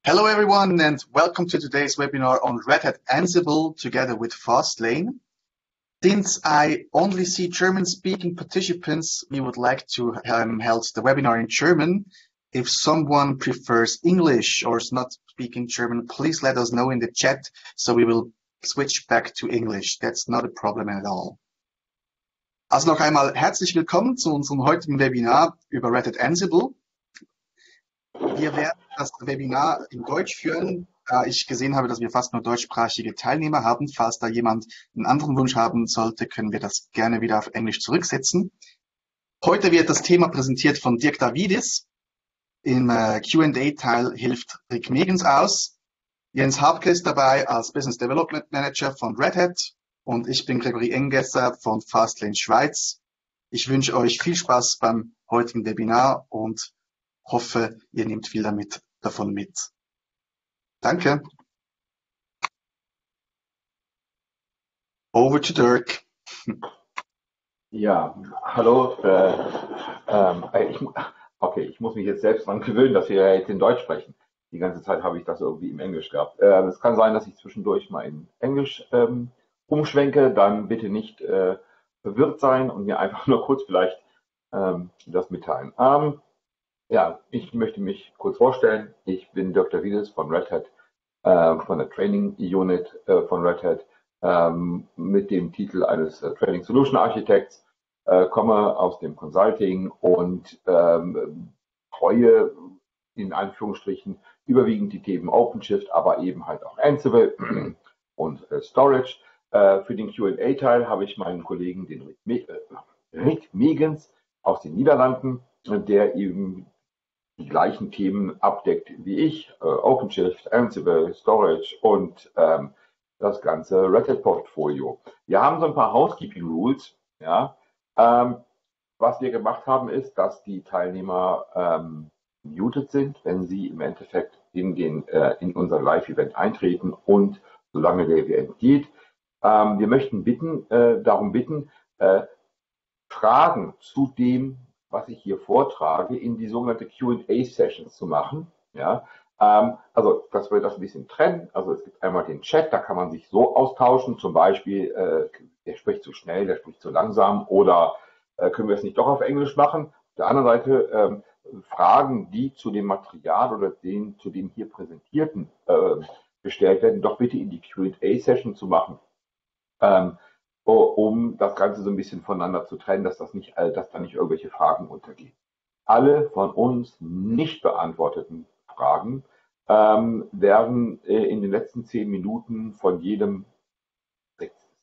Hello everyone and welcome to today's webinar on Red Hat Ansible together with Fastlane. Since I only see German-speaking participants, we would like to hold the webinar in German. If someone prefers English or is not speaking German, please let us know in the chat so we will switch back to English. That's not a problem at all. Also noch einmal herzlich willkommen zu unserem heutigen Webinar über Red Hat Ansible. Wir werden das Webinar in Deutsch führen, da ich gesehen habe, dass wir fast nur deutschsprachige Teilnehmer haben. Falls da jemand einen anderen Wunsch haben sollte, können wir das gerne wieder auf Englisch zurücksetzen. Heute wird das Thema präsentiert von Dirk Davidis. Im Q&A-Teil hilft Rik Megens aus. Jens Habke ist dabei als Business Development Manager von Red Hat und ich bin Gregory Engesser von Fastlane Schweiz. Ich wünsche euch viel Spaß beim heutigen Webinar und hoffe, ihr nehmt viel davon mit. Danke. Over to Dirk. Ja, hallo. Ich muss mich jetzt selbst daran gewöhnen, dass wir jetzt in Deutsch sprechen. Die ganze Zeit habe ich das irgendwie im Englisch gehabt. Es kann sein, dass ich zwischendurch mal in Englisch umschwenke. Dann bitte nicht verwirrt sein und mir einfach nur kurz vielleicht das mitteilen. Ja, ich möchte mich kurz vorstellen. Ich bin Dirk Davidis von Red Hat, von der Training Unit von Red Hat, mit dem Titel eines Training Solution Architects, komme aus dem Consulting und treue in Anführungsstrichen überwiegend die Themen OpenShift, aber eben halt auch Ansible und Storage. Für den Q&A-Teil habe ich meinen Kollegen, den Rik Megens aus den Niederlanden, der eben die gleichen Themen abdeckt wie ich, OpenShift, Ansible, Storage und das ganze Red Hat Portfolio. Wir haben so ein paar Housekeeping Rules. Ja. Was wir gemacht haben, ist, dass die Teilnehmer muted sind, wenn sie im Endeffekt in unser Live-Event eintreten und solange der Event geht. Wir möchten darum bitten, Fragen zu dem, was ich hier vortrage, in die sogenannte Q&A-Sessions zu machen. Ja? Also, dass wir das ein bisschen trennen. Also, es gibt einmal den Chat, da kann man sich so austauschen, zum Beispiel, der spricht zu schnell, der spricht zu langsam oder können wir es nicht doch auf Englisch machen. Auf der anderen Seite Fragen, die zu dem Material oder zu dem hier präsentierten gestellt werden, doch bitte in die Q&A-Session zu machen. Um das Ganze so ein bisschen voneinander zu trennen, dass da nicht irgendwelche Fragen untergehen. Alle von uns nicht beantworteten Fragen werden in den letzten 10 Minuten von jedem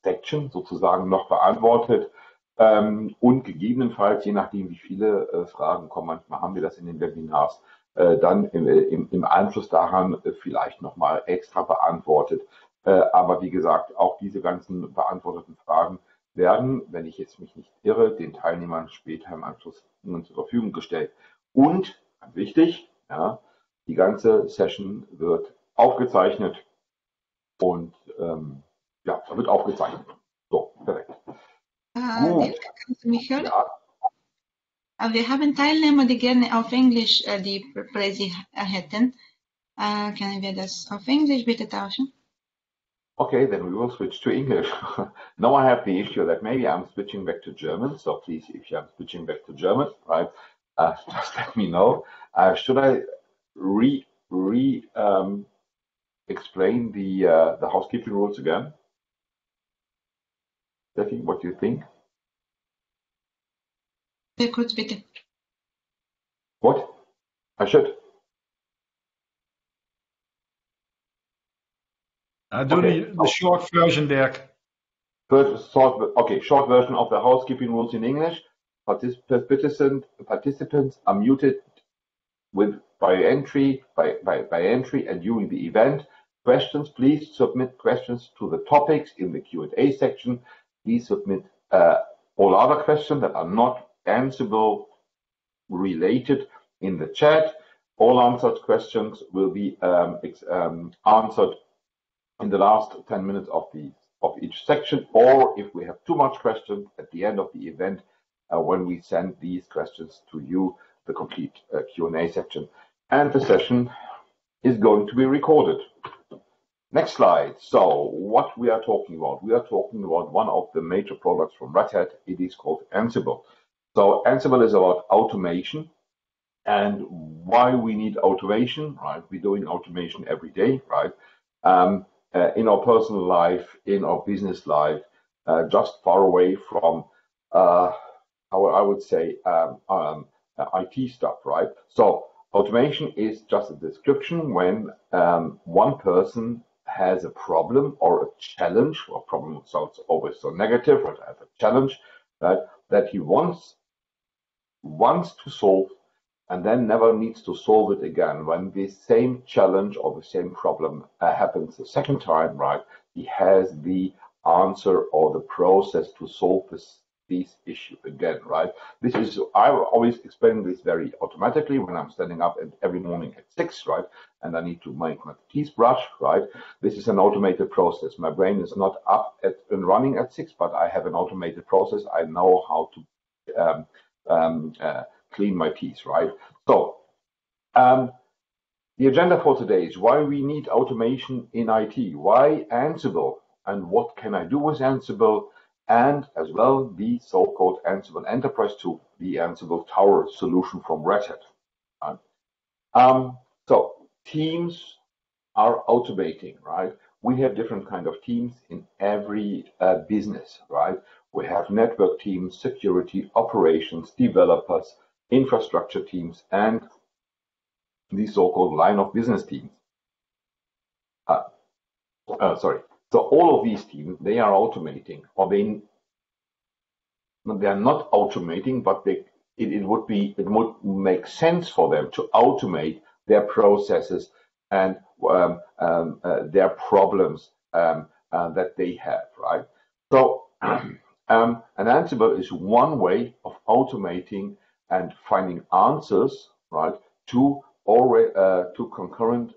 Section sozusagen noch beantwortet und gegebenenfalls, je nachdem wie viele Fragen kommen, manchmal haben wir das in den Webinars, dann im Anschluss daran vielleicht nochmal extra beantwortet. Aber wie gesagt, auch diese ganzen beantworteten Fragen werden, wenn ich jetzt mich nicht irre, den Teilnehmern später im Anschluss zur Verfügung gestellt. Und, ganz wichtig, ja, die ganze Session wird aufgezeichnet und ja, wird aufgezeichnet. So, perfekt. Dirk, kannst du mich hören? Ja. Wir haben Teilnehmer, die gerne auf Englisch die Präsi hätten. Können wir das auf Englisch bitte tauschen? Okay, then we will switch to English. Now I have the issue that maybe I'm switching back to German. So please, if I'm switching back to German, right, just let me know. Should I explain the housekeeping rules again? Steffi, what do you think? Sehr kurz bitte. What? I should. Do the short version, Dirk. Short version of the housekeeping rules in English. Participants are muted by entry and during the event. Questions, please submit questions to the topics in the Q&A section. Please submit all other questions that are not Ansible related in the chat. All answered questions will be answered in the last 10 minutes of each section, or if we have too much questions at the end of the event, when we send these questions to you, the complete Q&A section. And the session is going to be recorded. Next slide. So what we are talking about? We are talking about one of the major products from Red Hat. It is called Ansible. So Ansible is about automation. And why we need automation, right? We're doing automation every day, right? In our personal life, in our business life, just far away from, how I would say, IT stuff, right? So automation is just a description when one person has a problem or a challenge, or problem sounds always so negative, but has a challenge, right, that he wants to solve, and then never needs to solve it again. When the same challenge or the same problem happens the second time, right, he has the answer or the process to solve this issue again, right? This is, I always explain this very automatically when I'm standing up every morning at 6, right? And I need to make my teeth brush, right? This is an automated process. My brain is not up and running at 6, but I have an automated process. I know how to clean my teeth, right? So the agenda for today is why we need automation in IT, why Ansible, and what can I do with Ansible, and as well the so-called Ansible Enterprise tool, the Ansible Tower solution from Red Hat. So teams are automating, right? We have different kind of teams in every business, right? We have network teams, security, operations, developers, infrastructure teams, and the so-called line of business teams. So all of these teams, they are automating, or they are not automating, but it would make sense for them to automate their processes and their problems that they have, right? So and Ansible is one way of automating and finding answers, right, to concurrent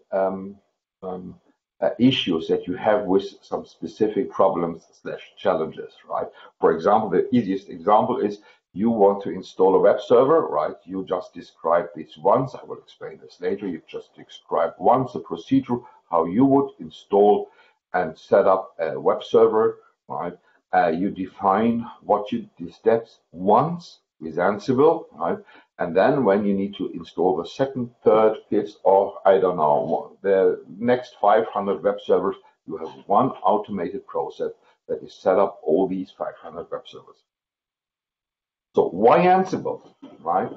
issues that you have with some specific problems / challenges, right? For example, the easiest example is you want to install a web server, right? You just describe this once. I will explain this later. You just describe once the procedure, how you would install and set up a web server, right? You define the steps once with Ansible, right? And then when you need to install the second, third, fifth, or I don't know, the next 500 web servers, you have one automated process that is set up all these 500 web servers. So why Ansible, right?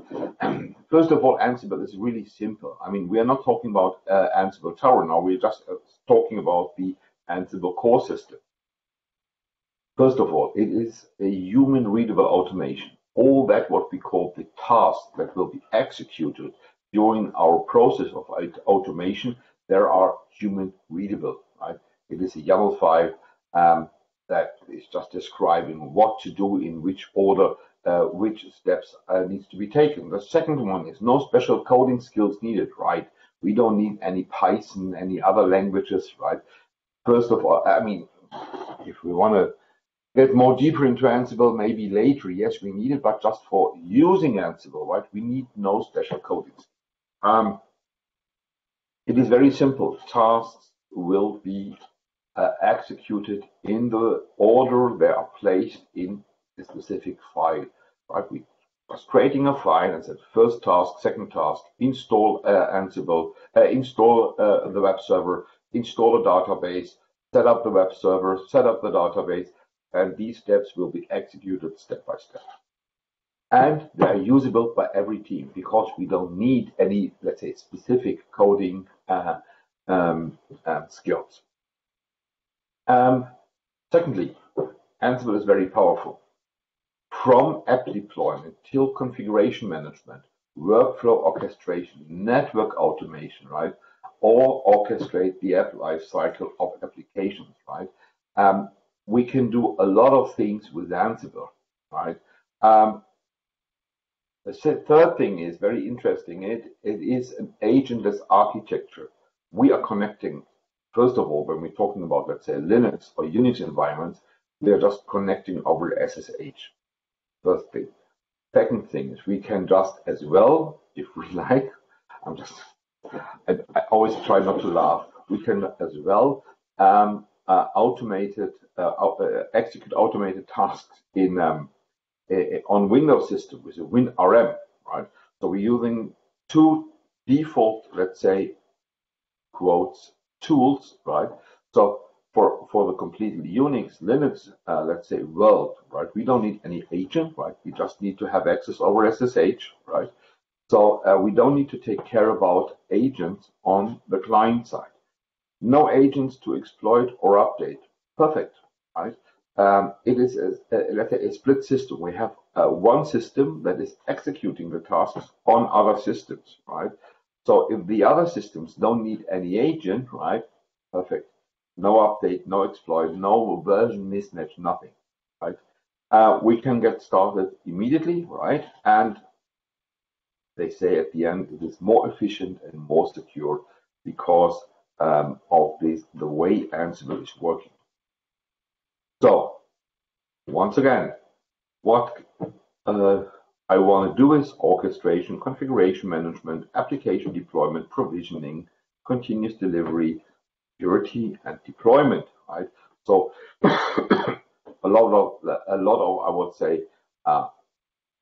First of all, Ansible is really simple. I mean, we are not talking about Ansible Tower now. We're just talking about the Ansible core system. First of all, it is a human readable automation. All that what we call the tasks that will be executed during our process of automation, there are human readable, right? It is a YAML file that is just describing what to do in which order, which steps needs to be taken. The second one is no special coding skills needed, right? We don't need any Python, any other languages, right? First of all, I mean, if we want to get more deeper into Ansible, maybe later, yes, we need it, but just for using Ansible, right, we need no special coding. It is very simple. Tasks will be executed in the order they are placed in a specific file, right? We was creating a file and said first task, second task, install Ansible, install the web server, install a database, set up the web server, set up the database, and these steps will be executed step by step. And they are usable by every team because we don't need any, let's say, specific coding skills. Secondly, Ansible is very powerful. From app deployment till configuration management, workflow orchestration, network automation, right? Or orchestrate the app lifecycle of applications, right? We can do a lot of things with Ansible, right? The third thing is very interesting. It is an agentless architecture. We are connecting, first of all, when we're talking about, let's say, Linux or Unix environments, we are just connecting over SSH. First thing. Second thing is we can just as well, if we like, I'm just and I always try not to laugh. We can as well execute automated tasks in on Windows system with a WinRM, right? So we're using two default, let's say, quotes, tools, right? So for the completely Unix, Linux, let's say, world, right? We don't need any agent, right? We just need to have access over SSH, right? So we don't need to take care about agents on the client side. No agents to exploit or update. Perfect, right? It is, let's say, a split system. We have one system that is executing the tasks on other systems, right? So if the other systems don't need any agent, right? Perfect. No update, no exploit, no version mismatch, nothing, right? We can get started immediately, right? And they say at the end it is more efficient and more secure because of the way Ansible is working. So once again, what I want to do is orchestration, configuration management, application deployment, provisioning, continuous delivery, security, and deployment. Right. So a lot of I would say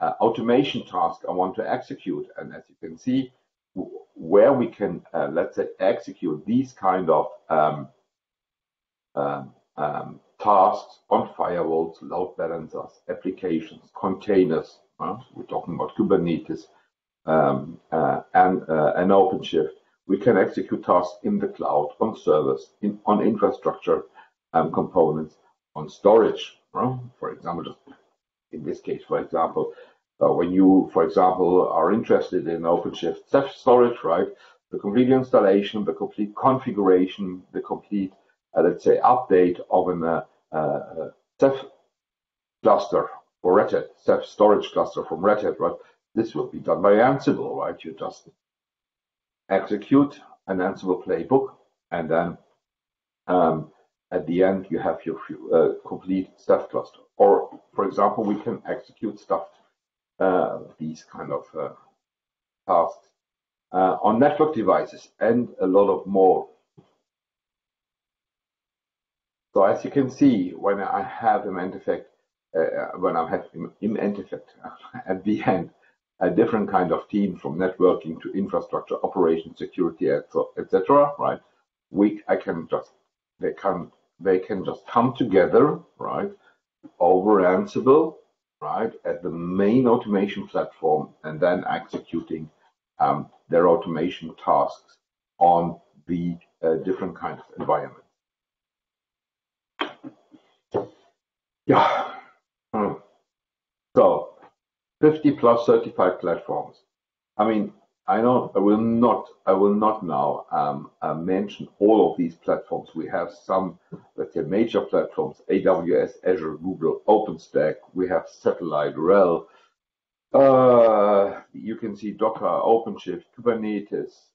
automation tasks I want to execute, and as you can see, where we can let's say execute these kind of tasks on firewalls, load balancers, applications, containers. We're talking about Kubernetes and OpenShift. We can execute tasks in the cloud, on servers, on infrastructure components, on storage. For example, just in this case, for example, when you, for example, are interested in OpenShift Ceph storage, right? The complete installation, the complete configuration, the complete, let's say, update of an Ceph cluster for Red Hat, Ceph storage cluster from Red Hat, right? This will be done by Ansible, right? You just execute an Ansible playbook, and then at the end you have your complete Ceph cluster. Or, for example, we can execute stuff, these kind of tasks on network devices, and a lot of more. So as you can see, when I have im Endeffekt, at the end, a different kind of team from networking to infrastructure, operations, security, etc. Right? They can just come together, right, over Ansible, right, at the main automation platform, and then executing their automation tasks on the different kind of environment. Yeah. So 50 plus certified platforms. I mean, I will not now mention all of these platforms. We have some, let's say, major platforms: AWS, Azure, Google, OpenStack. We have Satellite, RHEL. You can see Docker, OpenShift, Kubernetes,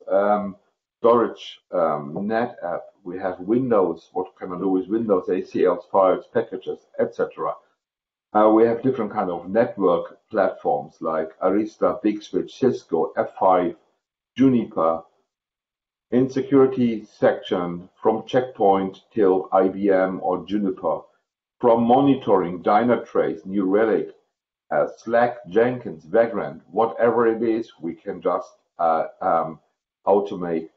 storage, NetApp. We have Windows. What can I do with Windows? ACLs, files, packages, etc. We have different kind of network platforms like Arista, Big Switch, Cisco, F5, Juniper. In security section, from Checkpoint till IBM or Juniper. From monitoring, Dynatrace, New Relic, Slack, Jenkins, Vagrant, whatever it is, we can just automate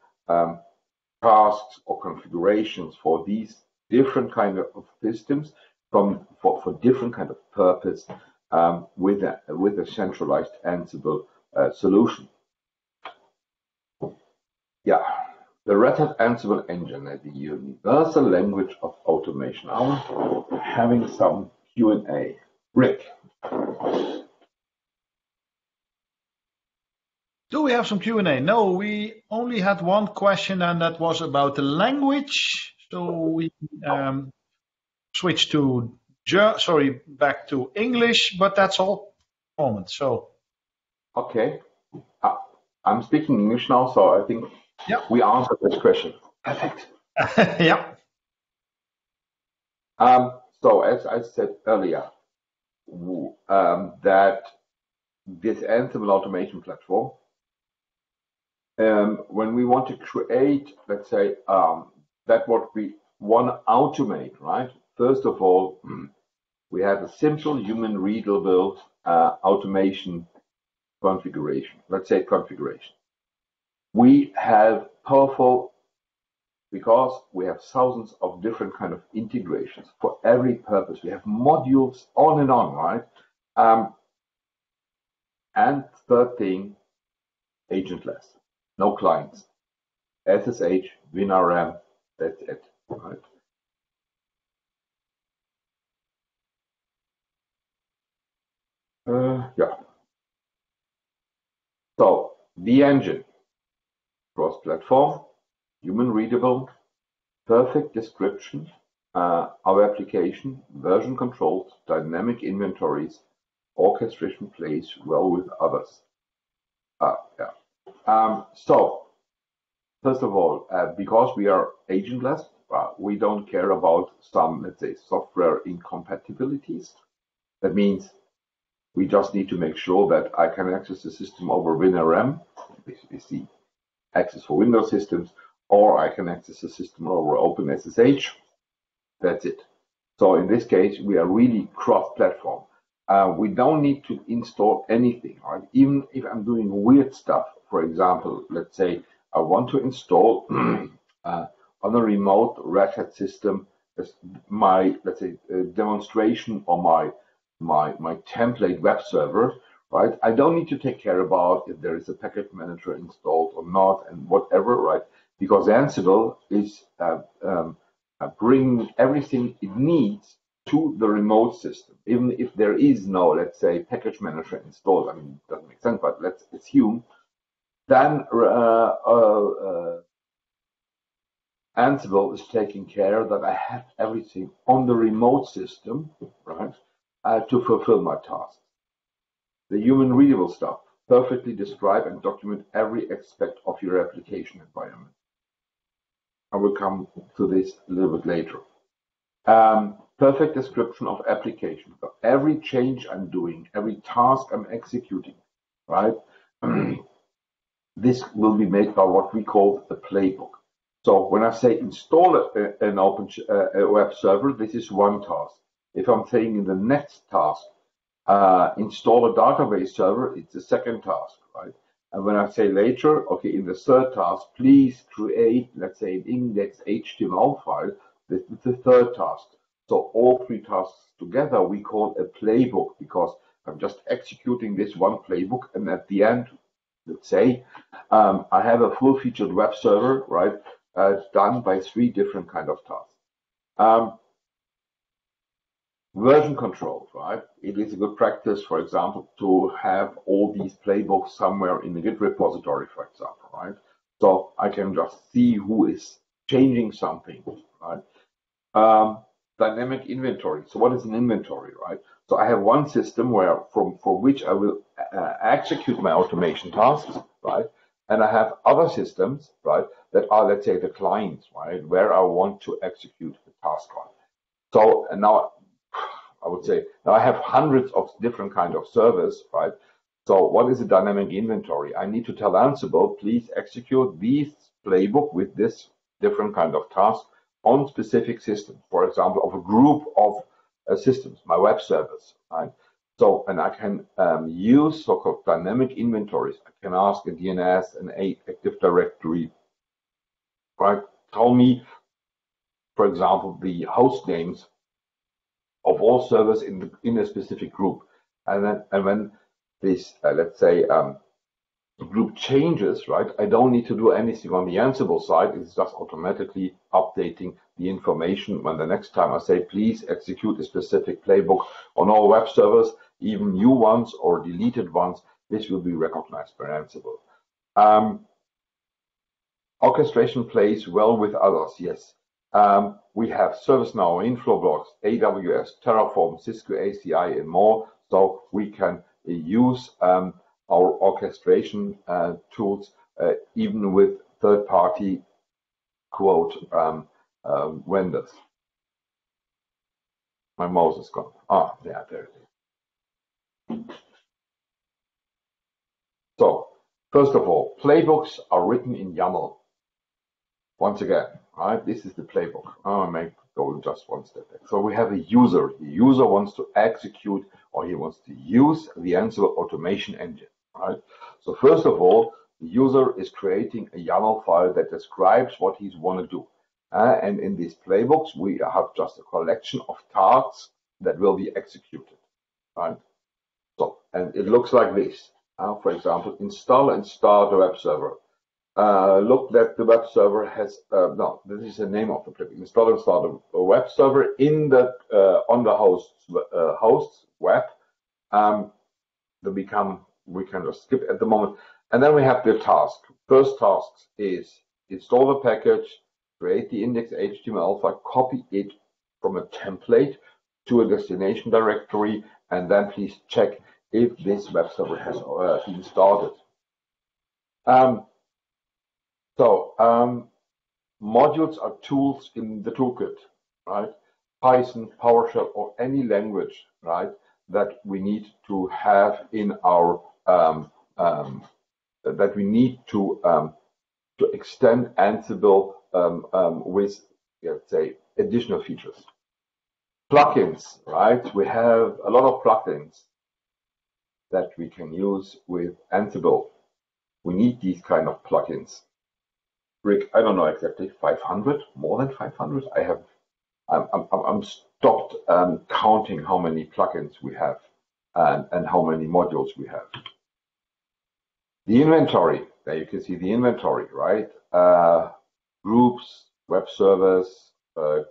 tasks or configurations for these different kind of systems for different kind of purpose with a centralized Ansible solution. Yeah, the Red Hat Ansible engine, the universal language of automation. I'm having some Q&A. Rik. Do we have some Q&A? No, we only had one question, and that was about the language. So we switched to back to English, but that's all at the moment. So okay, I'm speaking English now, so I think we answered this question. Perfect. Yeah. So as I said earlier, that this Ansible automation platform when we want to create, let's say, that what we want to automate, right? First of all, we have a simple human readable automation configuration. Let's say configuration. We have powerful, because we have thousands of different kind of integrations for every purpose. We have modules on and on, right? And third thing, agentless, no clients, SSH, WinRM, that's it, right? Yeah. So the engine, cross-platform, human readable, perfect description, our application, version controls, dynamic inventories, orchestration plays well with others. So first of all, because we are agentless, we don't care about some, let's say, software incompatibilities. That means we just need to make sure that I can access the system over WinRM, this is the access for Windows systems, or I can access the system over OpenSSH. That's it. So in this case, we are really cross-platform. We don't need to install anything, right? Even if I'm doing weird stuff, for example, let's say I want to install on a remote Red Hat system my, let's say, demonstration or my template web server, right? I don't need to take care about if there is a package manager installed or not and whatever, right? Because Ansible is bringing everything it needs to the remote system, even if there is no, let's say, package manager installed. I mean, it doesn't make sense, but let's assume. Then Ansible is taking care that I have everything on the remote system, right, to fulfill my tasks. The human readable stuff, perfectly describe and document every aspect of your application environment. I will come to this a little bit later. Perfect description of application. So every change I'm doing, every task I'm executing, right? This will be made by what we call a playbook. So when I say install an open web server, this is one task. If I'm saying in the next task, install a database server, it's the second task, right? And when I say later, okay, in the third task, please create, let's say, an index HTML file, this is the third task. So all three tasks together we call a playbook, because I'm just executing this one playbook, and at the end, let's say, I have a full-featured web server, right, done by three different kind of tasks. Version control, right? It is a good practice, for example, to have all these playbooks somewhere in the Git repository, for example, right? So I can just see who is changing something, right? Dynamic inventory. So what is an inventory, right? So I have one system where for which I will execute my automation tasks, right? And I have other systems, right, that are, let's say, the clients, right, where I want to execute the task on. So and now I would say now I have hundreds of different kind of servers, right? So what is a dynamic inventory? I need to tell Ansible, please execute this playbook with this different kind of task on specific systems, for example, of a group of systems, my web servers, right? So, and I can use so-called dynamic inventories. I can ask a DNS, an Active Directory, right? Tell me, for example, the host names of all servers in a specific group, and when this, let's say, group changes, right? I don't need to do anything on the Ansible side. It's just automatically updating the information when the next time I say, please execute a specific playbook on all web servers, even new ones or deleted ones, this will be recognized by Ansible. Orchestration plays well with others, yes. We have ServiceNow, Infoblox, AWS, Terraform, Cisco ACI, and more, so we can use our orchestration tools even with third-party quote vendors. My mouse is gone. There it is. So First of all, playbooks are written in YAML. Once again, right? This is the playbook. I may go just one step back. So we have a user. The user wants to execute, or he wants to use the Ansible automation engine, right? So first of all, the user is creating a YAML file that describes what he's want to do. And in these playbooks, we have just a collection of tasks that will be executed, right? So, and it looks like this. For example, install and start a web server. Look that the web server has, no, this is the name of the playbook. Install and start a web server in the, on the host's web. We can just skip at the moment. And then we have the task. First task is install the package, create the index HTML file, copy it from a template to a destination directory, and then please check if this web server has been started. Modules are tools in the toolkit, right? Python, PowerShell, or any language, right, that we need to have in our that we need to extend Ansible with, let's say, additional features. Plugins, right? We have a lot of plugins that we can use with Ansible. We need these kind of plugins. Rik, I don't know exactly, 500, more than 500. I'm stopped counting how many plugins we have and how many modules we have. The inventory, there you can see the inventory, right? Groups, web servers,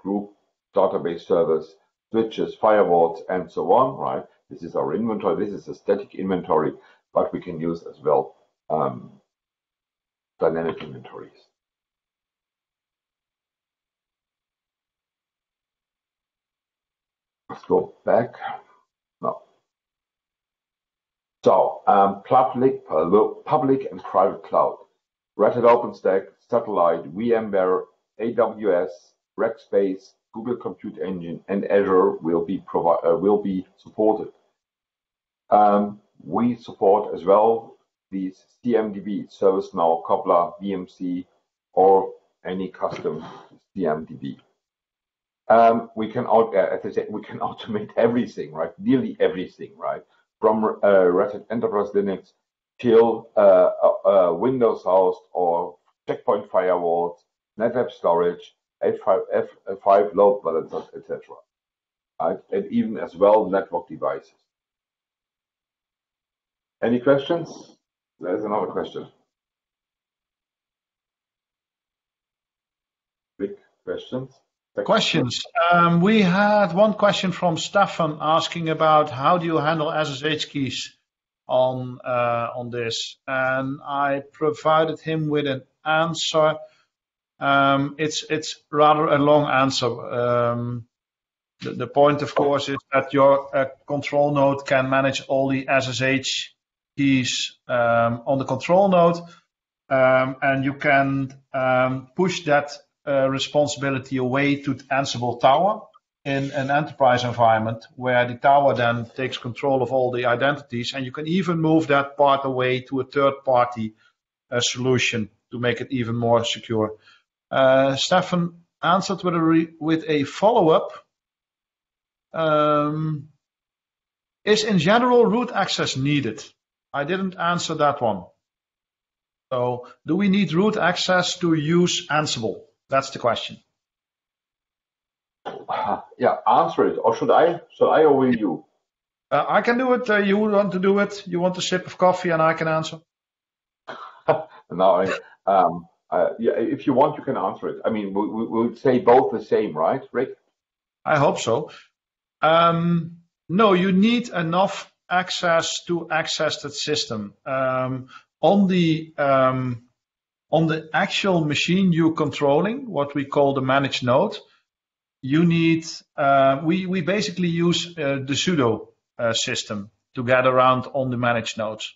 group database servers, switches, firewalls, and so on, right? This is our inventory. This is a static inventory, but we can use as well dynamic inventories. Let's go back. No. So public and private cloud, Red Hat OpenStack, Satellite, VMware, AWS, Rackspace, Google Compute Engine, and Azure will be supported. We support as well these CMDB, ServiceNow, Cobbler, BMC, or any custom CMDB. We can, as I said, we can automate everything, right? Nearly everything, right? From Red Hat Enterprise Linux till Windows host or checkpoint firewalls, NetApp storage, F5 load balancers, etc. Right? And even as well network devices. Any questions? There's another question. Big questions? Questions. We had one question from Stefan asking about how do you handle SSH keys on this, and I provided him with an answer. It's rather a long answer. The point, of course, is that your control node can manage all the SSH keys on the control node, and you can push that responsibility away to Ansible Tower in an enterprise environment where the tower then takes control of all the identities, and you can even move that part away to a third-party solution to make it even more secure. Stefan answered with a follow-up. Is in general root access needed? I didn't answer that one. So, do we need root access to use Ansible? That's the question. Yeah, answer it. Or should I? Should I or will you? I can do it. You want to do it? You want a sip of coffee and I can answer? No, yeah, if you want, you can answer it. I mean, we'll say both the same, right, Rik? I hope so. No, you need enough access to access that system. On the actual machine you're controlling, what we call the managed node, you need, we basically use the sudo system to get around on the managed nodes.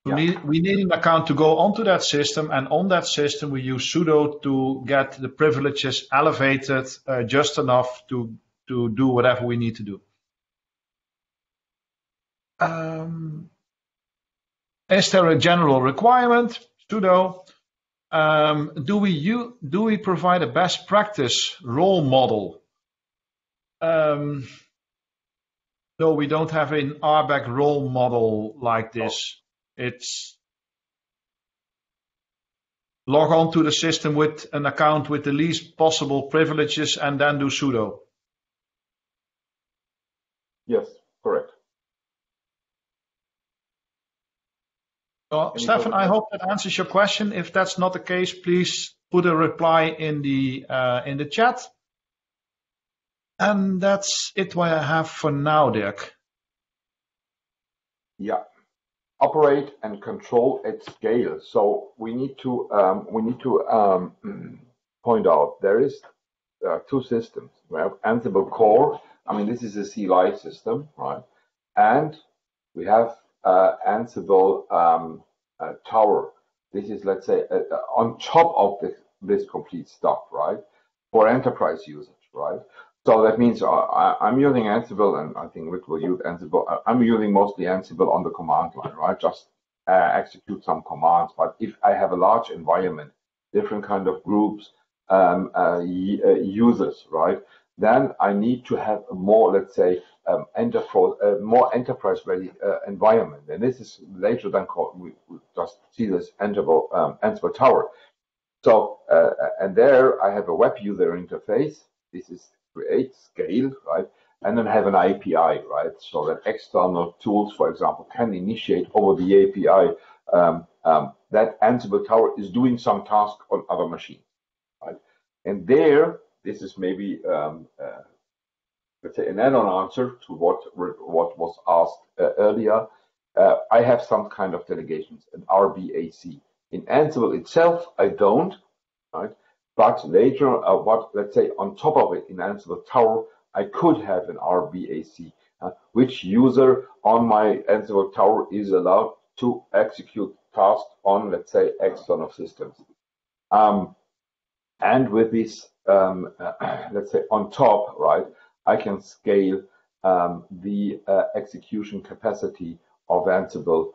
Yeah. We need an account to go onto that system, and on that system we use sudo to get the privileges elevated just enough to do whatever we need to do. Is there a general requirement? Sudo. Do we provide a best practice role model? No, we don't have an RBAC role model like this. It's log on to the system with an account with the least possible privileges and then do sudo. Yes, correct. Stefan, I hope that answers your question. If that's not the case, please put a reply in the chat. And that's it what I have for now, Dirk. Yeah, operate and control at scale. So we need to point out there is two systems. We have Ansible Core. I mean, this is a CLI system, right? And we have Ansible Tower. This is, let's say, on top of this complete stuff, right? For enterprise usage, right? So that means I'm using Ansible, and I think Rik will use Ansible. I'm using mostly Ansible on the command line, right? Just execute some commands. But if I have a large environment, different kind of groups, users, right? Then I need to have a more, let's say, more enterprise-ready environment. And this is later then called, we just see this Ansible Tower. So, and there I have a web user interface. This is create, scale, right? And then have an API, right? So that external tools, for example, can initiate over the API that Ansible Tower is doing some task on other machines, right? And there, this is maybe, let's say, an add-on answer to what was asked earlier. I have some kind of delegations, an RBAC. In Ansible itself, I don't, right? But later, let's say, on top of it in Ansible Tower, I could have an RBAC, which user on my Ansible Tower is allowed to execute tasks on, let's say, external systems. And with this, let's say, on top, right, I can scale the execution capacity of Ansible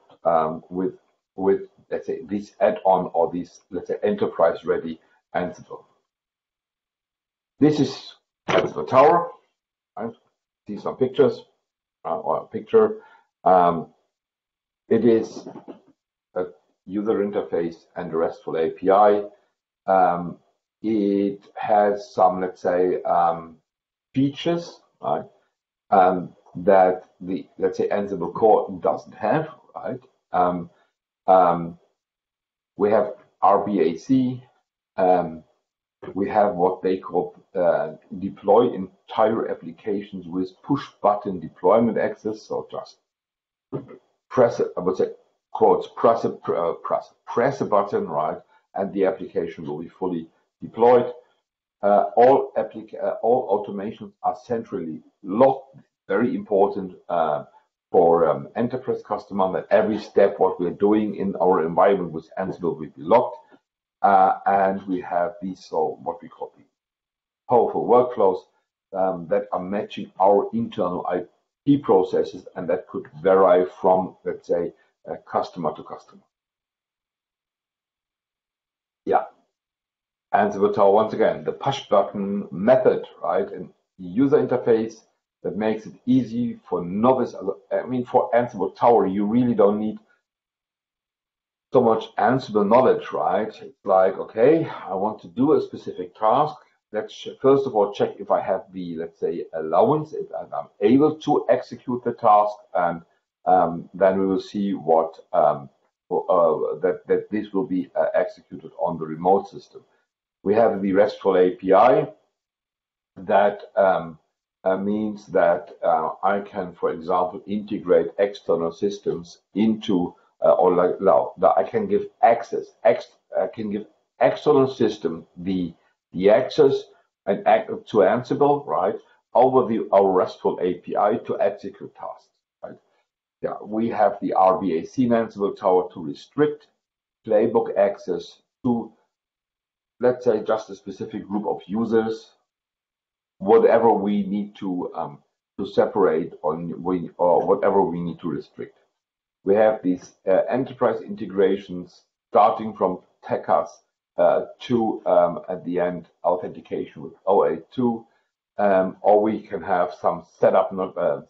with, let's say, this add-on or this, let's say, enterprise-ready Ansible. This is Ansible Tower. Right? See some pictures or a picture. It is a user interface and a Restful API. It has some, let's say, features, right? That the, let's say, Ansible Core doesn't have, right? We have RBAC. We have what they call deploy entire applications with push button deployment access. So just press, I would say, quotes, press a button, right? And the application will be fully deployed. All automations are centrally logged. Very important for enterprise customer that every step what we're doing in our environment with Ansible will be logged. And we have these, so what we call the powerful workflows that are matching our internal IT processes, and that could vary from, let's say, customer to customer. Yeah. Ansible Tower, once again, the push button method, right? And the user interface that makes it easy for novice. I mean, for Ansible Tower, you really don't need so much Ansible knowledge, right? It's like, okay, I want to do a specific task. Let's first of all check if I have the, let's say, allowance, if I'm able to execute the task, and then we will see what that this will be executed on the remote system. We have the Restful API that means that I can, for example, integrate external systems into I can give access. I can give external system the access and to Ansible, right, over our Restful API to execute tasks. Right? Yeah, we have the RBAC in Ansible Tower to restrict Playbook access to, let's say, just a specific group of users, whatever we need to separate or whatever we need to restrict. we have these enterprise integrations starting from TechUs to at the end authentication with OA2, or we can have some setup,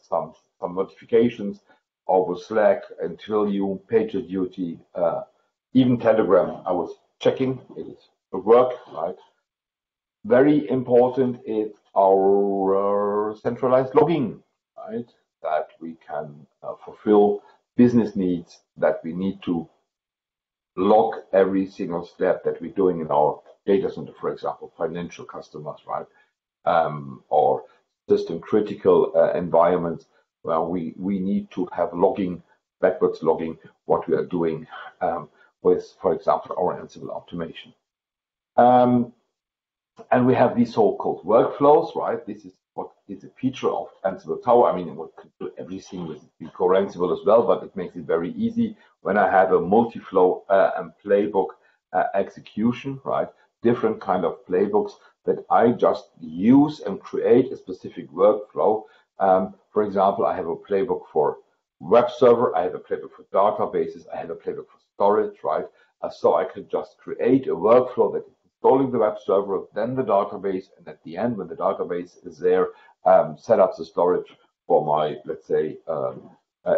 some notifications over Slack and Twilio, PagerDuty, even Telegram. I was checking it work, right? Very important is our centralized logging, right? That we can fulfill business needs, that we need to log every single step that we're doing in our data center, for example, financial customers, right? Or system critical environments where we need to have logging, backwards logging, what we are doing with, for example, our Ansible automation. And we have these so-called workflows, right? This is what is a feature of Ansible Tower. I mean, it could do everything with core Ansible as well, but it makes it very easy when I have a multi-flow and playbook execution, right? Different kind of playbooks that I just use and create a specific workflow. For example, I have a playbook for web server, I have a playbook for databases, I have a playbook for storage, right? So I can just create a workflow that is installing the web server, then the database, and at the end, when the database is there, set up the storage for my, let's say,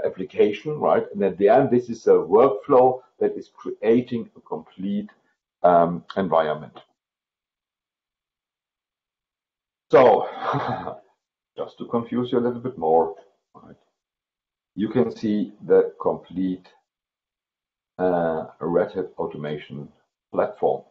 application, right? And at the end, this is a workflow that is creating a complete environment. So, just to confuse you a little bit more, right? You can see the complete Red Hat automation platform.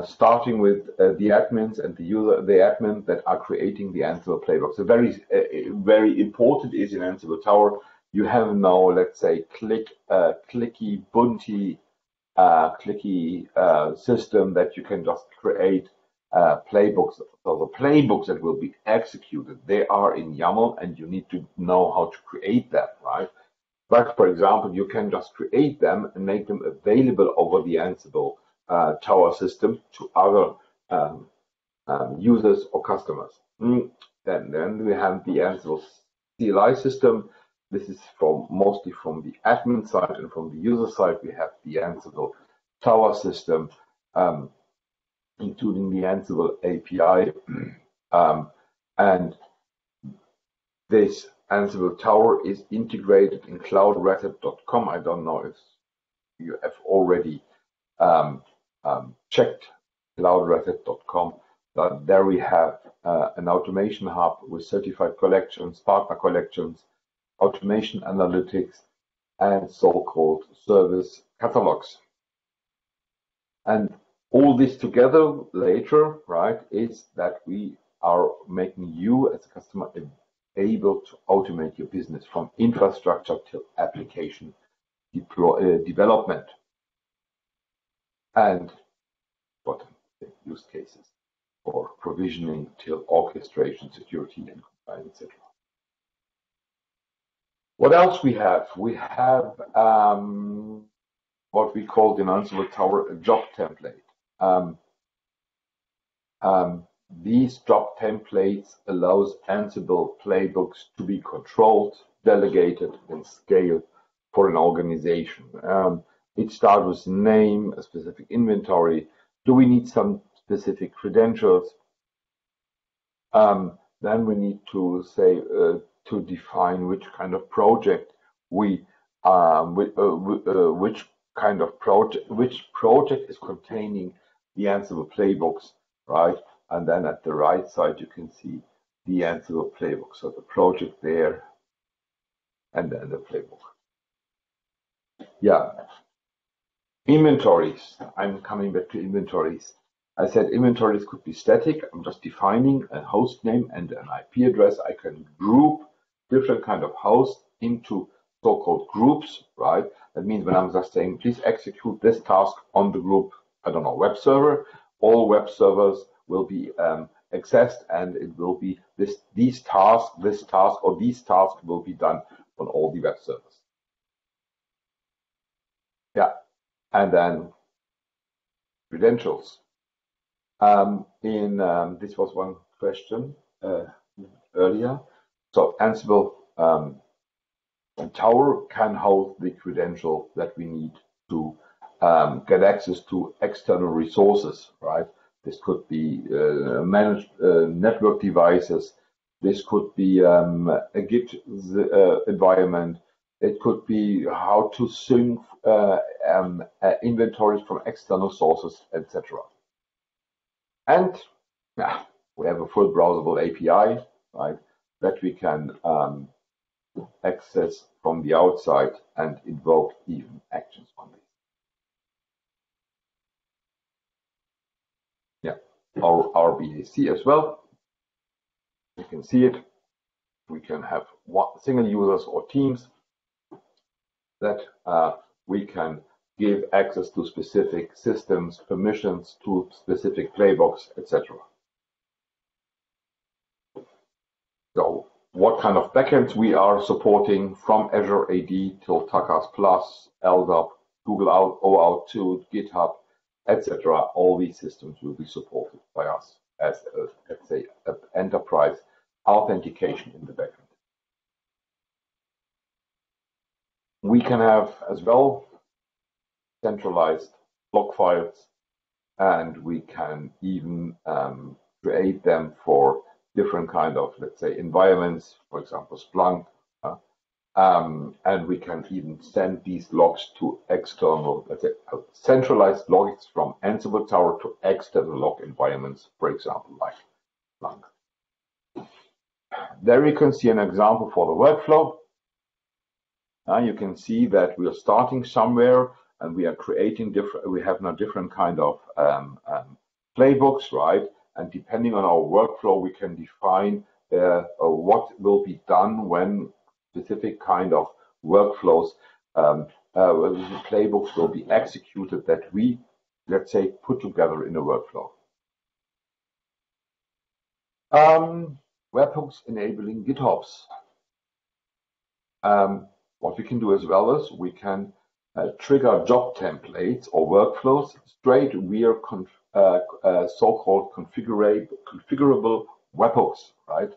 Starting with the admins and the admin that are creating the Ansible playbooks. So very important is in Ansible Tower, you have now, let's say, clicky, bunty, clicky system that you can just create playbooks. So the playbooks that will be executed, they are in YAML, and you need to know how to create them, right? But for example, you can just create them and make them available over the Ansible Tower system to other users or customers. Then we have the Ansible CLI system. This is mostly from the admin side, and from the user side we have the Ansible Tower system, including the Ansible API. And this Ansible Tower is integrated in cloudredhat.com. I don't know if you have already checked cloudredhat.com, but there we have an automation hub with certified collections, partner collections, automation analytics, and so-called service catalogs. And all this together later, right, is that we are making you as a customer able to automate your business from infrastructure to application development. And bottom use cases for provisioning till orchestration, security, and compliance, etc. What else we have? We have what we call in Ansible Tower a job template. These job templates allows Ansible playbooks to be controlled, delegated, and scaled for an organization. It starts with name, a specific inventory. Do we need some specific credentials? Then we need to say to define which kind of project which project is containing the Ansible playbooks, right? And then at the right side you can see the Ansible playbook. So the project there, and then the playbook. Yeah. Inventories. I'm coming back to inventories. I said inventories could be static. I'm just defining a host name and an IP address. I can group different kind of hosts into so-called groups, right? That means when I'm just saying, please execute this task on the group, I don't know, web server, all web servers will be accessed, and it will be these tasks will be done on all the web servers. Yeah. And then credentials. This was one question earlier. So Ansible Tower can host the credential that we need to get access to external resources, right? This could be managed network devices. This could be a Git environment. It could be how to sync inventories from external sources, etc. And yeah, we have a full browsable API, right, that we can access from the outside and invoke even actions on this. Yeah, our BAC as well. You can see it. We can have single users or teams that we can give access to specific systems, permissions to specific playbooks, etc. So what kind of backends we are supporting, from Azure AD till Takas Plus, LDAP, Google OAuth2, GitHub, etc. All these systems will be supported by us as, let's say, an enterprise authentication in the backend. We can have as well centralized log files, and we can even create them for different kind of, let's say, environments, for example, Splunk, and we can even send these logs to external, let's say, centralized logs from Ansible Tower to external log environments, for example, like Splunk. There you can see an example for the workflow. You can see that we are starting somewhere and we are creating different, we have now different kind of playbooks, right? And depending on our workflow, we can define what will be done when specific kind of workflows, playbooks will be executed that we, let's say, put together in a workflow. Webhooks enabling GitHubs. What we can do as well is we can trigger job templates or workflows straight via so-called configurable webhooks, right?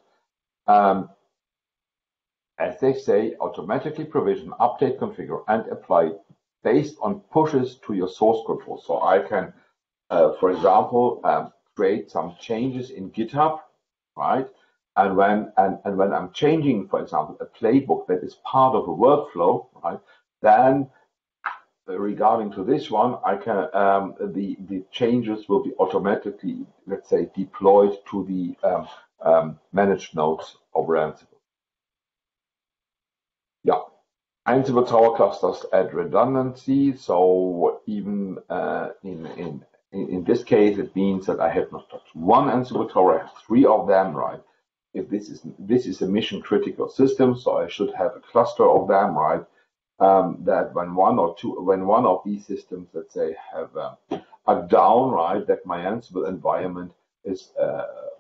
As they say, automatically provision, update, configure, and apply based on pushes to your source control. So I can, for example, create some changes in GitHub, right? And when I'm changing, for example, a playbook that is part of a workflow, right? Then regarding to this one, I can the changes will be automatically, let's say, deployed to the managed nodes over Ansible. Yeah, Ansible Tower clusters add redundancy. So even in this case, it means that I have not touched one Ansible Tower, I have 3 of them, right? If this is a mission critical system, so I should have a cluster of them, right? That when one of these systems, let's say, are down, right, that my Ansible environment is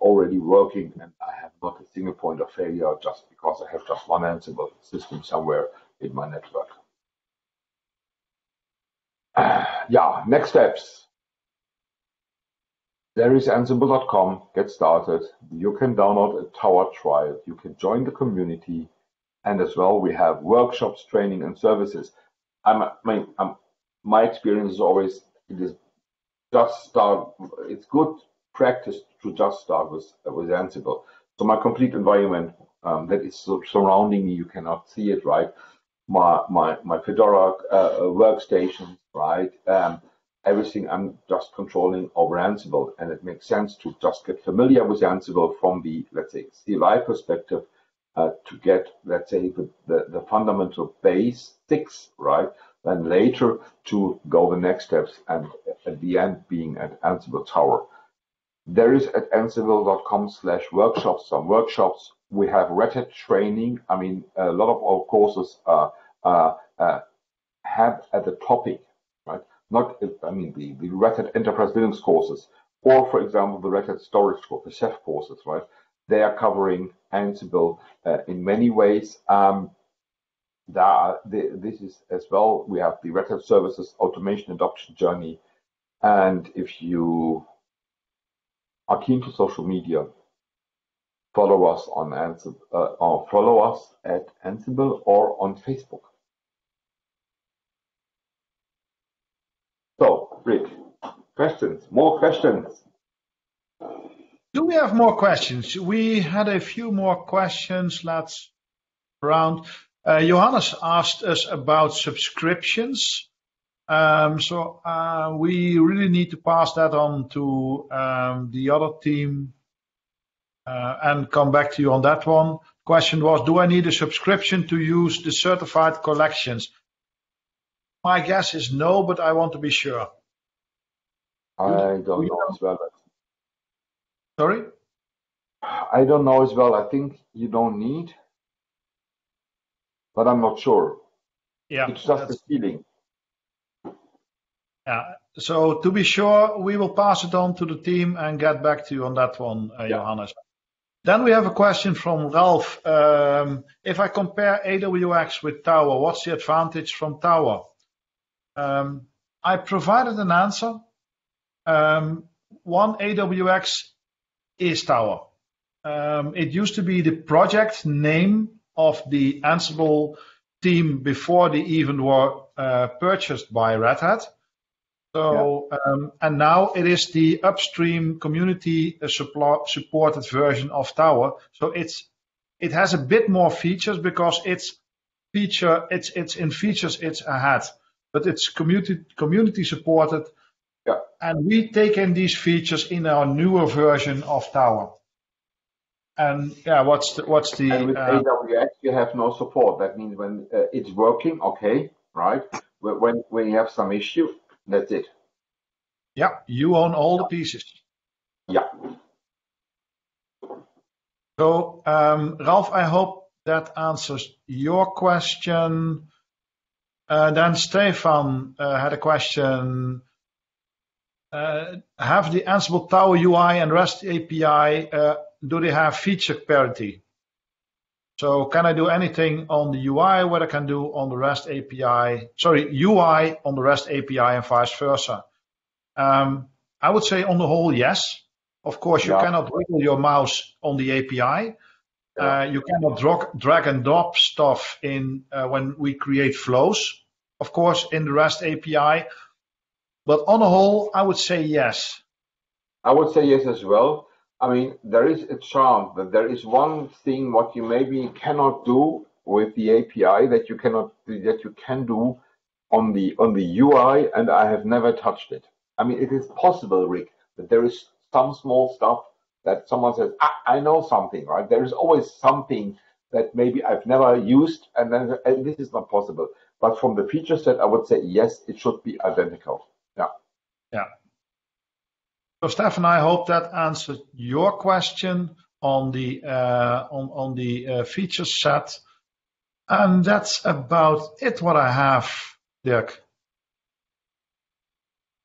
already working and I have not a single point of failure just because I have just one Ansible system somewhere in my network. Yeah, next steps. There is Ansible.com, get started. You can download a Tower trial. You can join the community. And as well, we have workshops, training, and services. My experience is always, it's good practice to just start with Ansible. So my complete environment that is surrounding me, you cannot see it, right? My Fedora workstation, right? Everything I'm just controlling over Ansible, and it makes sense to just get familiar with Ansible from the, let's say, CLI perspective to get, let's say, the fundamental basics, right? Then later to go the next steps, and at the end being at Ansible Tower. There is at ansible.com/workshops some workshops. We have Red Hat training. I mean, a lot of our courses have at the topic, right? Not, I mean, the Red Hat Enterprise Linux courses, or for example, the Red Hat Storage course, the Chef courses, right? They are covering Ansible in many ways. This is as well, we have the Red Hat Services Automation Adoption Journey. And if you are keen to social media, follow us on Ansible, or follow us at Ansible or on Facebook. So, Rik, questions, more questions. Do we have more questions? We had a few more questions. Let's round. Johannes asked us about subscriptions. So we really need to pass that on to the other team and come back to you on that one. Question was, do I need a subscription to use the certified collections? My guess is no, but I want to be sure. I don't know as well. Sorry? I don't know as well. I think you don't need, but I'm not sure. Yeah, it's just a feeling. Yeah. So to be sure, we will pass it on to the team and get back to you on that one, Johannes. Then we have a question from Ralph. If I compare AWX with Tower, what's the advantage from Tower? I provided an answer. One AWX is Tower. It used to be the project name of the Ansible team before they even were purchased by Red Hat. So, and now it is the upstream community supported version of Tower. So it has a bit more features because it's in features it's ahead, but it's community supported. Yeah. And we take in these features in our newer version of Tower. And what's the and with AWX you have no support. That means when it's working, okay, right? When you have some issue, that's it. Yeah, you own all the pieces. Yeah. So, Ralph, I hope that answers your question. Then Stefan had a question. Have the Ansible Tower UI and REST API, do they have feature parity? So can I do anything on the UI, what I can do on the REST API? Sorry, UI on the REST API and vice versa. I would say on the whole, yes. Of course, you cannot wiggle your mouse on the API. You cannot drag and drop stuff in when we create flows, of course, in the REST API. But on the whole, I would say yes. I would say yes as well. I mean, there is a chance that there is one thing what you maybe cannot do with the API that you can do on the UI, and I have never touched it. I mean, it is possible, Rik, that there is some small stuff that someone says, I know something, right? There is always something that maybe I've never used, and this is not possible. But from the feature set, I would say yes, it should be identical. Yeah. So, Stefan, I hope that answered your question on the feature set, and that's about it. What I have, Dirk.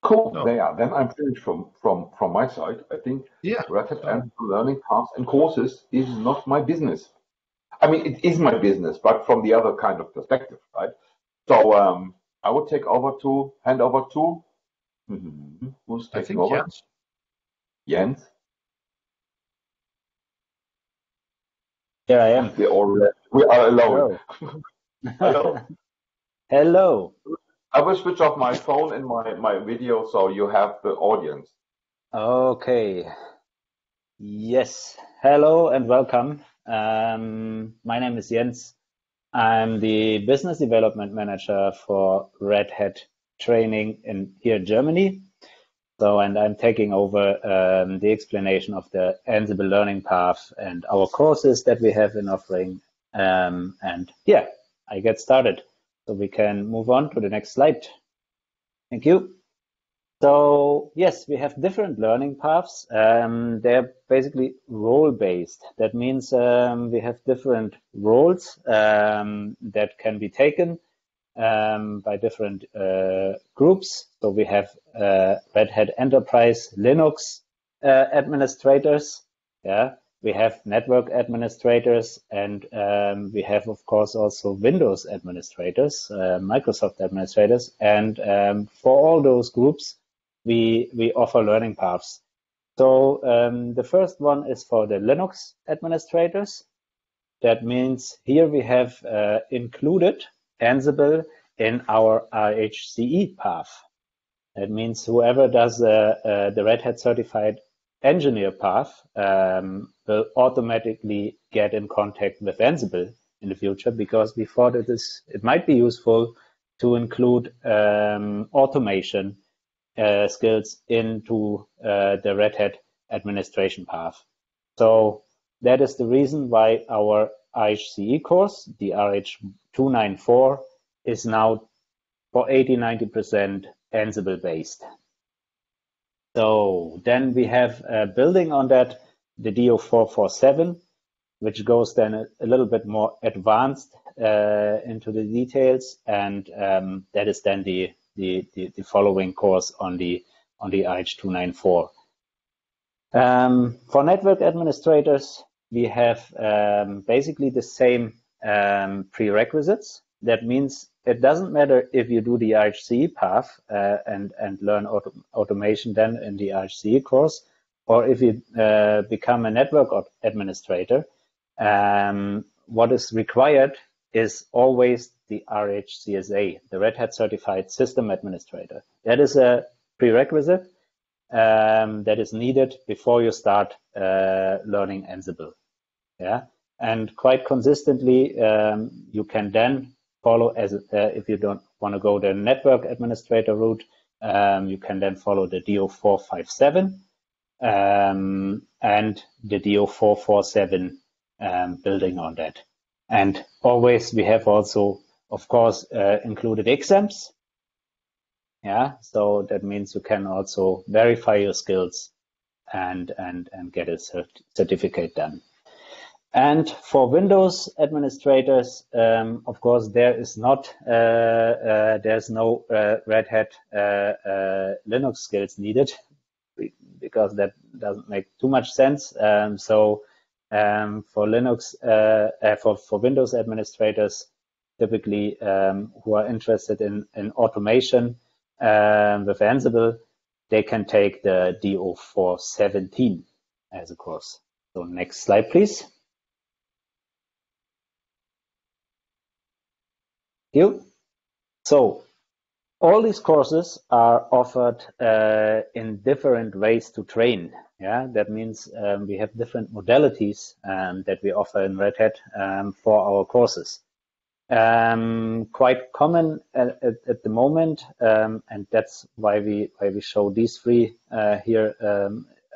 Cool. So, then I'm finished from my side. I think Red Hat Ansible learning paths and courses is not my business. I mean, it is my business, but from the other kind of perspective, right? So I would hand over to who's taking over? Jens. Here I am. We are alone. Hello. Hello. I will switch off my phone and my video so you have the audience. Okay. Yes. Hello and welcome. My name is Jens. I'm the business development manager for Red Hat training here in Germany. So, and I'm taking over the explanation of the Ansible learning path and our courses that we have in offering. And yeah, I get started. So we can move on to the next slide. Thank you. So yes, we have different learning paths. They're basically role-based. That means we have different roles that can be taken by different groups. So we have Red Hat Enterprise Linux administrators. We have network administrators, and we have, of course, also Windows administrators, Microsoft administrators. And for all those groups, we offer learning paths. So the first one is for the Linux administrators. That means here we have included Ansible in our RHCE path. That means whoever does the Red Hat certified engineer path will automatically get in contact with Ansible in the future, because we thought it might be useful to include automation skills into the Red Hat administration path. So that is the reason why our RHCE course, the RH294, is now for 80–90% Ansible based. So then we have building on that the DO447, which goes then a little bit more advanced into the details, and that is then the following course on the RH294. For network administrators, we have basically the same prerequisites. That means it doesn't matter if you do the RHCE path and learn automation then in the RHCE course, or if you become a network administrator. What is required is always the RHCSA, the Red Hat Certified System Administrator. That is a prerequisite that is needed before you start learning Ansible. Yeah, and quite consistently, you can then follow if you don't want to go the network administrator route, you can then follow the DO457 and the DO447 building on that. And always we have also, of course, included exams. Yeah, so that means you can also verify your skills and get a certificate done. And for Windows administrators, of course, there is not there's no Red Hat Linux skills needed, because that doesn't make too much sense. So for Linux, for Windows administrators, typically who are interested in automation with Ansible, they can take the DO417 as a course. So next slide, please. Thank you. So all these courses are offered in different ways to train. Yeah, that means we have different modalities that we offer in Red Hat for our courses. Quite common at the moment, and that's why we show these three here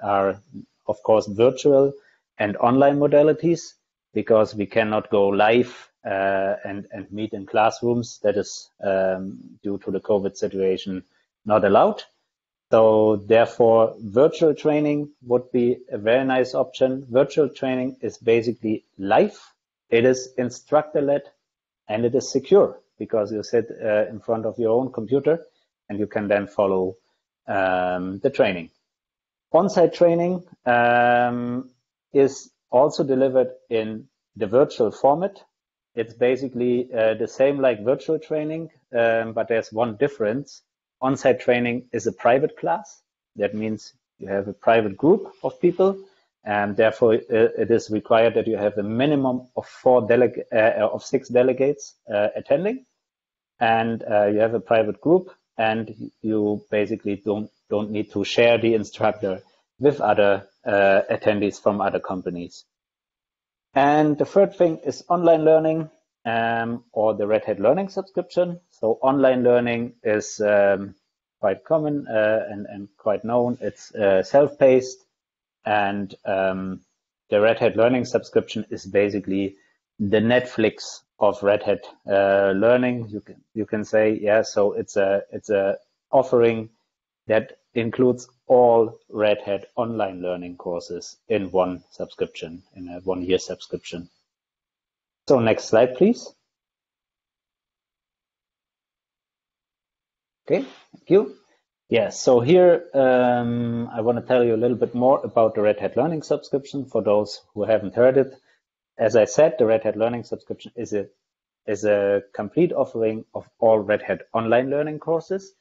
are, of course, virtual and online modalities, because we cannot go live and meet in classrooms. That is due to the COVID situation not allowed. So therefore, virtual training would be a very nice option. Virtual training is basically live. It is instructor-led and it is secure, because you sit in front of your own computer and you can then follow the training. On-site training is also delivered in the virtual format. It's basically the same like virtual training, but there's one difference. On-site training is a private class. That means you have a private group of people, and therefore it is required that you have a minimum of 6 delegates attending, and you have a private group, and you basically don't need to share the instructor with other attendees from other companies. And the third thing is online learning, or the Red Hat Learning subscription. So online learning is quite common and quite known. It's self-paced, and the Red Hat Learning subscription is basically the Netflix of Red Hat learning. You can say, yeah. So it's a offering that includes all Red Hat online learning courses in one subscription, in a 1-year subscription. So next slide, please. Okay, thank you. Yes, so here I want to tell you a little bit more about the Red Hat Learning subscription for those who haven't heard it. As I said, the Red Hat Learning subscription is a complete offering of all Red Hat online learning courses.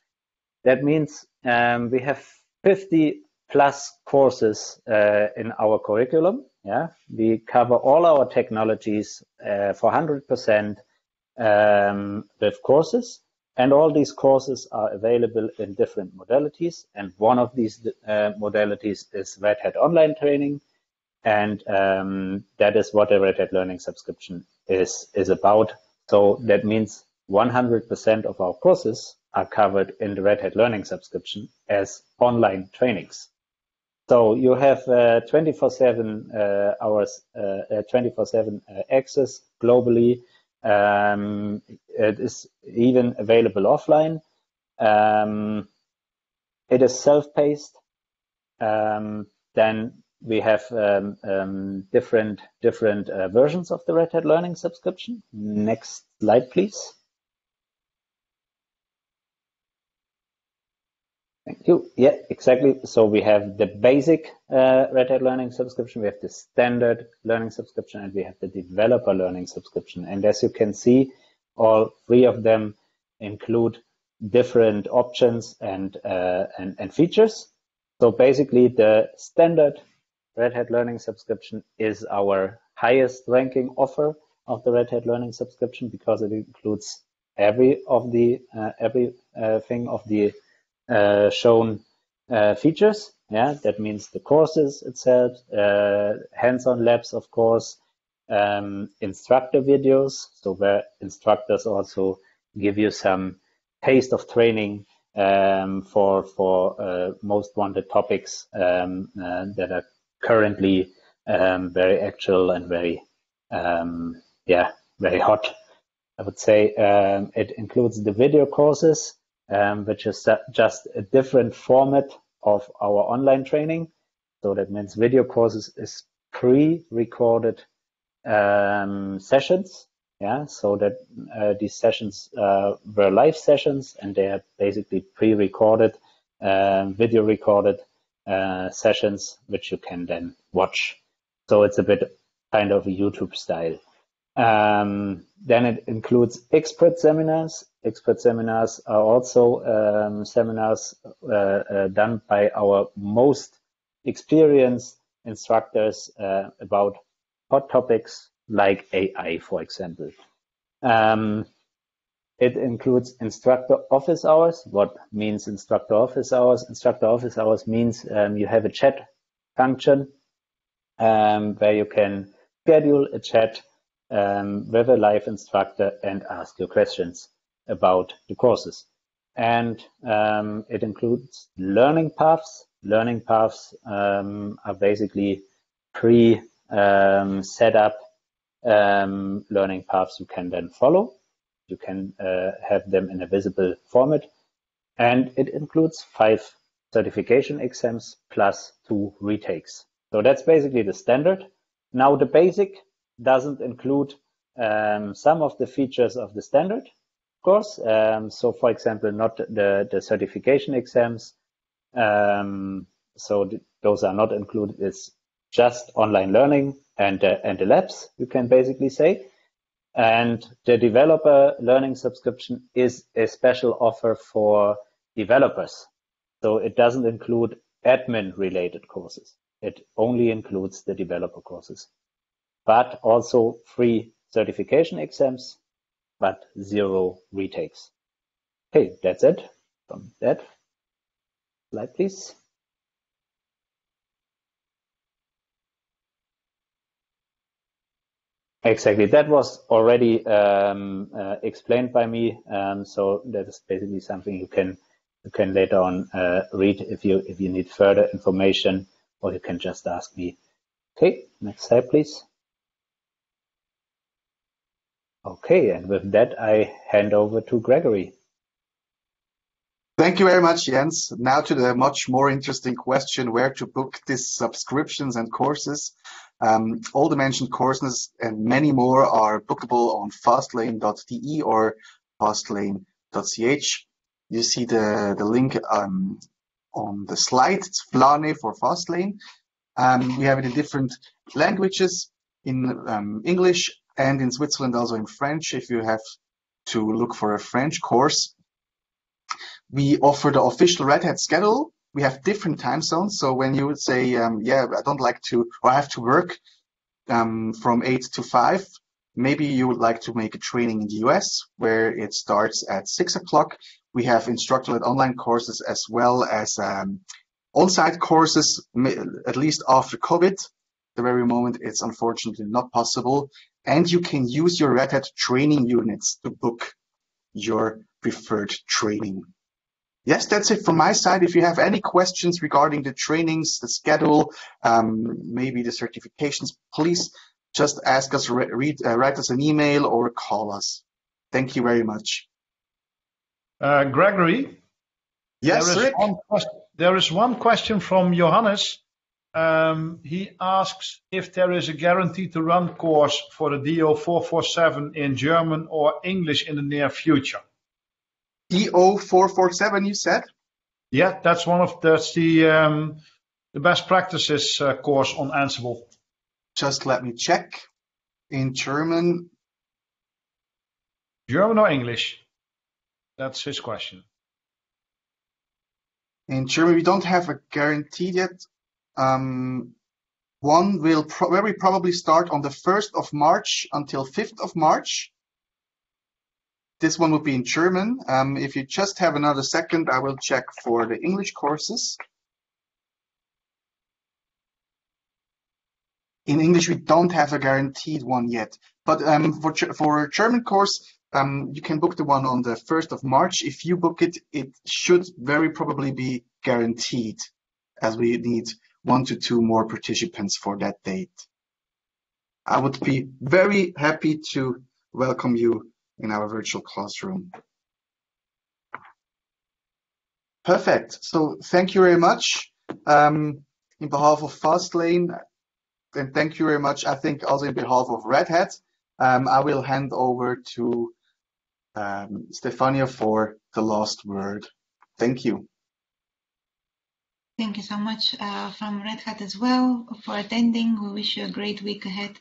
That means we have 50 plus courses in our curriculum. Yeah, we cover all our technologies for 100% with courses, and all these courses are available in different modalities. And one of these modalities is Red Hat Online Training, and that is what a Red Hat Learning subscription is about. So that means 100% of our courses are covered in the Red Hat Learning subscription as online trainings. So you have 24/7 hours, 24/7 access globally. It is even available offline. It is self-paced. Then we have different versions of the Red Hat Learning subscription. Next slide, please. Thank you. Yeah, exactly. So we have the basic Red Hat Learning subscription, we have the standard learning subscription, and we have the developer learning subscription. And as you can see, all three of them include different options and features. So basically, the standard Red Hat Learning subscription is our highest ranking offer of the Red Hat Learning subscription because it includes everything of the shown features. Yeah, that means the courses itself, hands-on labs, of course, instructor videos, so where instructors also give you some taste of training for most wanted topics that are currently very actual and very hot, I would say. It includes the video courses, which is just a different format of our online training. So that means video courses is pre-recorded sessions. Yeah, so that these sessions were live sessions, and they are basically pre-recorded, video recorded sessions, which you can then watch. So it's a bit kind of a YouTube style. Then it includes expert seminars. Expert seminars are also seminars done by our most experienced instructors about hot topics like AI, for example. It includes instructor office hours. What means instructor office hours? Instructor office hours means you have a chat function where you can schedule a chat with a live instructor and ask your questions about the courses. And it includes learning paths. Learning paths are basically set up learning paths you can then follow. You can have them in a visible format. And it includes 5 certification exams plus 2 retakes. So that's basically the standard. Now the basic doesn't include some of the features of the standard course. So for example, not the certification exams. Those are not included. It's just online learning and the labs, you can basically say. And the developer learning subscription is a special offer for developers. So it doesn't include admin related courses. It only includes the developer courses, but also 3 certification exams, but 0 retakes. Okay, that's it from that slide, please. Exactly, that was already explained by me. So that is basically something you can later on read if you need further information, or you can just ask me. Okay, next slide, please. Okay, and with that, I hand over to Gregory. Thank you very much, Jens. Now to the much more interesting question, where to book these subscriptions and courses. All the mentioned courses and many more are bookable on fastlane.de or fastlane.ch. You see the link on the slide. It's Flane for Fastlane. We have it in different languages, in English, and in Switzerland also in French, if you have to look for a French course. We offer the official Red Hat schedule, we have different time zones. So when you would say, yeah, I don't like to, or I have to work from 8 to 5, maybe you would like to make a training in the US where it starts at 6 o'clock. We have instructor-led online courses as well as on-site courses, at least after COVID. The very moment it's unfortunately not possible. And you can use your Red Hat training units to book your preferred training. Yes, that's it from my side. If you have any questions regarding the trainings, the schedule, maybe the certifications, please just ask us, write us an email or call us. Thank you very much. Gregory? Yes, Rik? There is one question from Johannes. He asks if there is a guarantee to run course for the DO447 in German or English in the near future. DO447, you said? Yeah, that's the best practices course on Ansible. Just let me check. In German. German or English? That's his question. In German, we don't have a guarantee yet. One will very probably start on the 1st of March until 5th of March. This one will be in German. If you just have another second, I will check for the English courses. In English, we don't have a guaranteed one yet. But for a German course, you can book the one on the 1st of March. If you book it, it should very probably be guaranteed, as we need 1 to 2 more participants for that date. I would be very happy to welcome you in our virtual classroom. Perfect. So thank you very much in behalf of Fastlane, and thank you very much, I think, also in behalf of Red Hat. I will hand over to Stefania for the last word. Thank you. Thank you so much from Red Hat as well for attending. We wish you a great week ahead.